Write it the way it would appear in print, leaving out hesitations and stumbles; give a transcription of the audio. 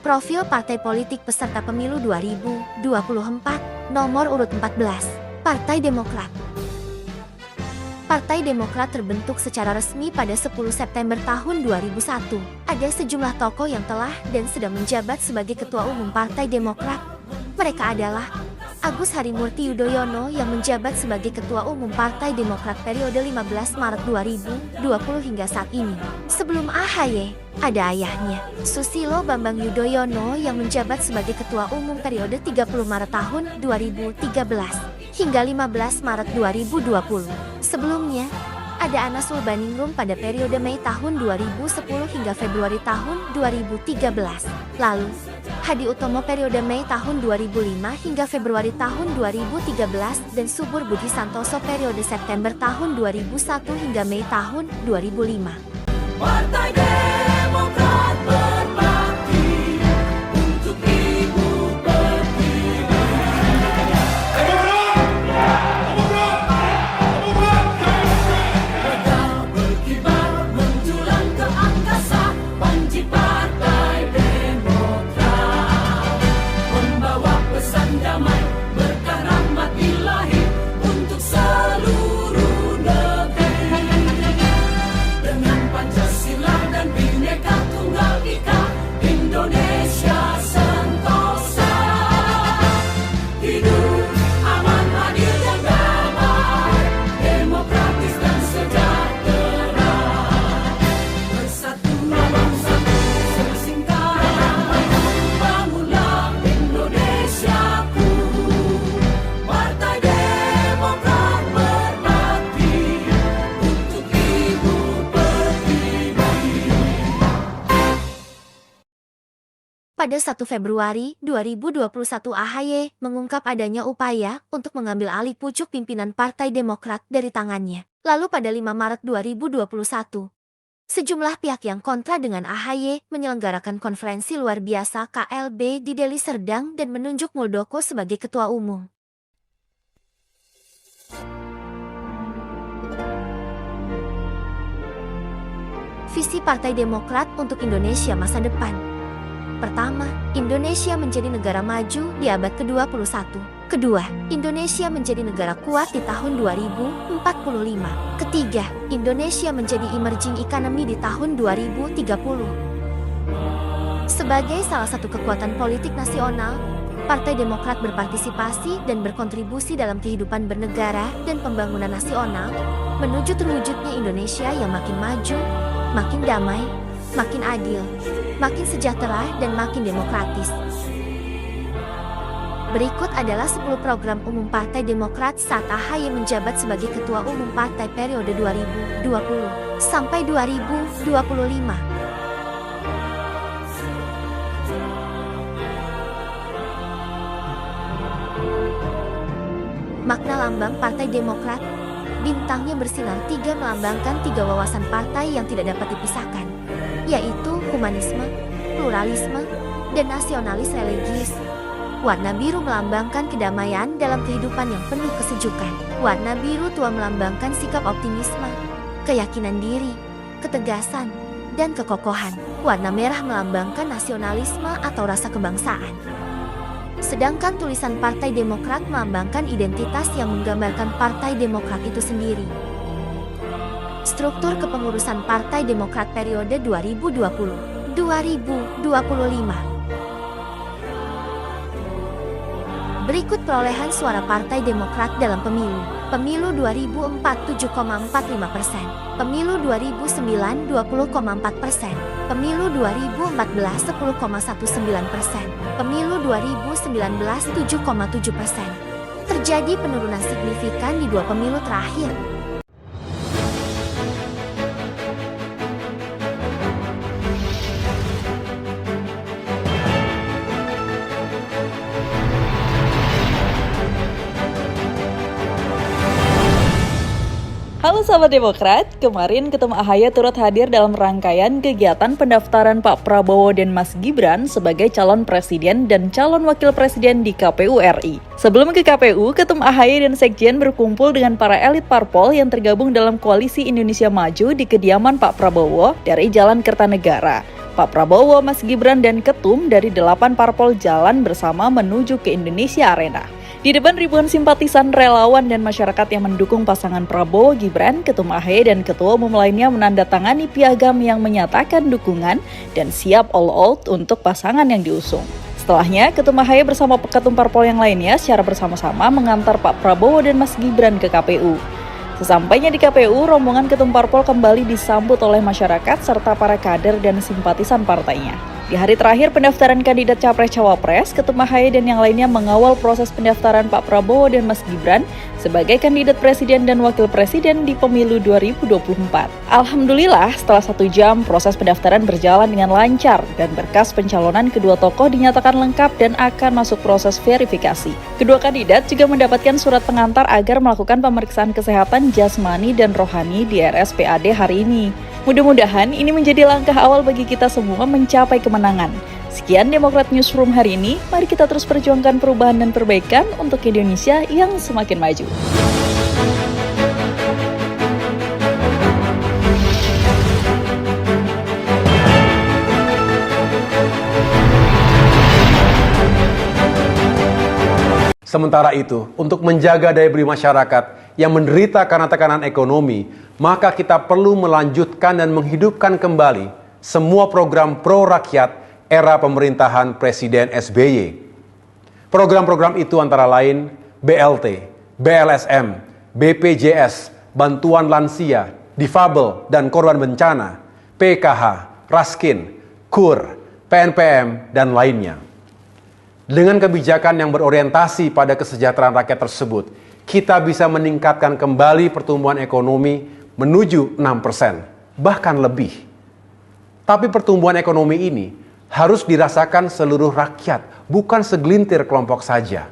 Profil partai politik peserta pemilu 2024, nomor urut 14, Partai Demokrat. Partai Demokrat terbentuk secara resmi pada 10 September tahun 2001. Ada sejumlah tokoh yang telah dan sedang menjabat sebagai Ketua Umum Partai Demokrat. Mereka adalah Agus Harimurti Yudhoyono yang menjabat sebagai Ketua Umum Partai Demokrat periode 15 Maret 2020 hingga saat ini. Sebelum AHY, ada ayahnya, Susilo Bambang Yudhoyono yang menjabat sebagai Ketua Umum periode 30 Maret tahun 2013 hingga 15 Maret 2020. Sebelumnya, ada Anas Urbaningrum pada periode Mei tahun 2010 hingga Februari tahun 2013. Lalu, Hadi Utomo periode Mei tahun 2005 hingga Februari tahun 2013 dan Subur Budi Santoso periode September tahun 2001 hingga Mei tahun 2005. Partai Demokrat berbakti untuk Ibu Pertiwi. Pedang berkibar menjulang ke angkasa, panji Partai Demokrat membawa pesan damai, berkah rahmat ilahi untuk seluruh negeri. Dengan Pancasila dan Bhinneka Tunggal Ika, Indonesia sentosa. Hidup aman, adil dan damai, demokratis dan sejahtera. Bersatu dalam satu sesingkat, bangunlah Indonesiaku. Partai Demokrat berbakti untuk Ibu Pertiwi. Pada 1 Februari 2021 AHY mengungkap adanya upaya untuk mengambil alih pucuk pimpinan Partai Demokrat dari tangannya. Lalu pada 5 Maret 2021, sejumlah pihak yang kontra dengan AHY menyelenggarakan konferensi luar biasa KLB di Deli Serdang dan menunjuk Muldoko sebagai Ketua Umum. Visi Partai Demokrat untuk Indonesia masa depan. Pertama, Indonesia menjadi negara maju di abad ke-21. Kedua, Indonesia menjadi negara kuat di tahun 2045. Ketiga, Indonesia menjadi emerging economy di tahun 2030. Sebagai salah satu kekuatan politik nasional, Partai Demokrat berpartisipasi dan berkontribusi dalam kehidupan bernegara dan pembangunan nasional menuju terwujudnya Indonesia yang makin maju, makin damai, makin adil, makin sejahtera, dan makin demokratis. Berikut adalah 10 program umum Partai Demokrat saat AHY menjabat sebagai Ketua Umum Partai periode 2020 sampai 2025. Makna lambang Partai Demokrat. Bintangnya bersinar 3 melambangkan 3 wawasan partai yang tidak dapat dipisahkan, yaitu humanisme, pluralisme, dan nasionalis religius. Warna biru melambangkan kedamaian dalam kehidupan yang penuh kesejukan. Warna biru tua melambangkan sikap optimisme, keyakinan diri, ketegasan, dan kekokohan. Warna merah melambangkan nasionalisme atau rasa kebangsaan. Sedangkan tulisan Partai Demokrat melambangkan identitas yang menggambarkan Partai Demokrat itu sendiri. Struktur kepengurusan Partai Demokrat periode 2020-2025. Berikut perolehan suara Partai Demokrat dalam pemilu. Pemilu 2004 7,45%, Pemilu 2009 20,4%, Pemilu 2014 10,19%, Pemilu 2019 7,7%. Terjadi penurunan signifikan di 2 pemilu terakhir. Halo sahabat Demokrat, kemarin Ketum AHY turut hadir dalam rangkaian kegiatan pendaftaran Pak Prabowo dan Mas Gibran sebagai calon presiden dan calon wakil presiden di KPU RI. Sebelum ke KPU, Ketum AHY dan Sekjen berkumpul dengan para elit parpol yang tergabung dalam Koalisi Indonesia Maju di kediaman Pak Prabowo dari Jalan Kertanegara. Pak Prabowo, Mas Gibran, dan Ketum dari 8 parpol jalan bersama menuju ke Indonesia Arena. Di depan ribuan simpatisan, relawan, dan masyarakat yang mendukung pasangan Prabowo Gibran, Ketum AHY dan Ketua Umum lainnya menandatangani piagam yang menyatakan dukungan dan siap all out untuk pasangan yang diusung. Setelahnya, Ketum AHY bersama ketum parpol yang lainnya secara bersama-sama mengantar Pak Prabowo dan Mas Gibran ke KPU. Sesampainya di KPU, rombongan ketum parpol kembali disambut oleh masyarakat serta para kader dan simpatisan partainya. Di hari terakhir pendaftaran kandidat Capres-Cawapres, Ketum AHY dan yang lainnya mengawal proses pendaftaran Pak Prabowo dan Mas Gibran sebagai kandidat presiden dan wakil presiden di pemilu 2024. Alhamdulillah, setelah 1 jam, proses pendaftaran berjalan dengan lancar dan berkas pencalonan kedua tokoh dinyatakan lengkap dan akan masuk proses verifikasi. Kedua kandidat juga mendapatkan surat pengantar agar melakukan pemeriksaan kesehatan jasmani dan rohani di RSPAD hari ini. Mudah-mudahan ini menjadi langkah awal bagi kita semua mencapai kemenangan. Sekian Demokrat Newsroom hari ini, mari kita terus perjuangkan perubahan dan perbaikan untuk Indonesia yang semakin maju. Sementara itu, untuk menjaga daya beli masyarakat yang menderita karena tekanan ekonomi, maka kita perlu melanjutkan dan menghidupkan kembali semua program pro-rakyat era pemerintahan Presiden SBY. Program-program itu antara lain BLT, BLSM, BPJS, bantuan lansia, difabel dan korban bencana, PKH, Raskin, KUR, PNPM, dan lainnya. Dengan kebijakan yang berorientasi pada kesejahteraan rakyat tersebut, kita bisa meningkatkan kembali pertumbuhan ekonomi menuju 6%, bahkan lebih. Tapi pertumbuhan ekonomi ini harus dirasakan seluruh rakyat, bukan segelintir kelompok saja.